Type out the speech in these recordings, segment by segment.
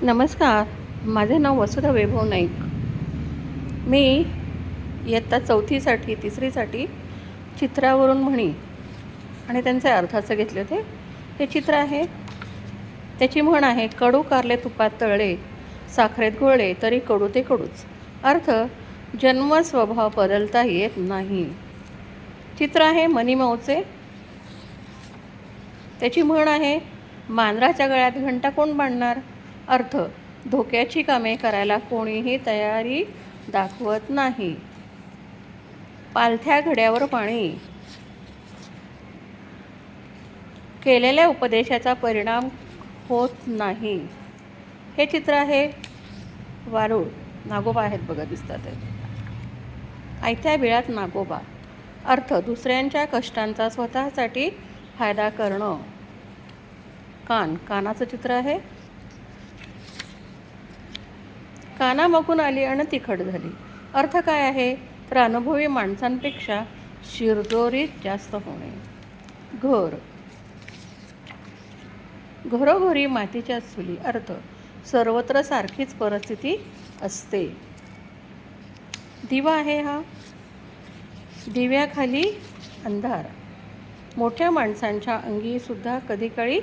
नमस्कार. माझे नाव वसुधा वैभव नाईक. मी इयत्ता चौथीसाठी तिसरीसाठी चित्रावरून म्हणी आणि त्यांचे अर्थाचं घेतले होते. हे चित्र आहे, त्याची म्हण आहे, कडू कारले तुपात तळले, साखरेत घोळले तरी कडू ते कडूच. अर्थ, जन्म स्वभाव बदलता येत नाही. चित्र आहे मनीमाऊचे. त्याची म्हण आहे, मांजराच्या गळ्यात घंटा कोण बांधणार. अर्थ, धोक्याची कामे करायला कोणीही तयारी दाखवत नाही. पालथ्या घड्यावर पाणी, केलेल्या उपदेशाचा परिणाम होत नाही. हे चित्र आहे वारूळ. नागोबा आहेत बघा, दिसतात आहेत. आयत्या बिळात नागोबा. अर्थ, दुसऱ्यांच्या कष्टांचा स्वतःसाठी फायदा करणं. कानाचं चित्र आहे. कानामागून आली आणि तिखट झाली. अर्थ काय आहे, तर अनुभवी माणसांपेक्षा शिरजोरीत जास्त होणे. घरोघरी मातीच्या चुली. अर्थ, सर्वत्र सारखीच परिस्थिती असते. दिवा आहे हा. दिव्याखाली अंधार. मोठ्या माणसांच्या अंगी सुद्धा कधीकाळी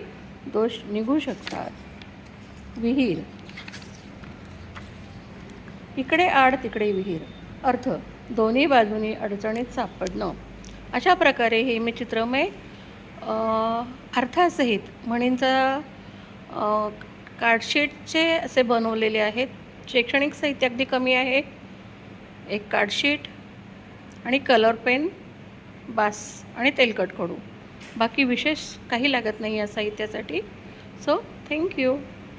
दोष निघू शकतात. विहीर. इकडे आड तिकडे विहीर. अर्थ, दोन्ही बाजूनी अडचणीत सापडणं. अशा प्रकारे हे मी चित्रमय अर्थासहित म्हणींचा कार्डशीटचे असे बनवलेले आहेत. शैक्षणिक साहित्य अगदी कमी आहे. एक कार्डशीट आणि कलर पेन बास आणि तेलकट खडू. बाकी विशेष काही लागत नाही या साहित्यासाठी. So thank you.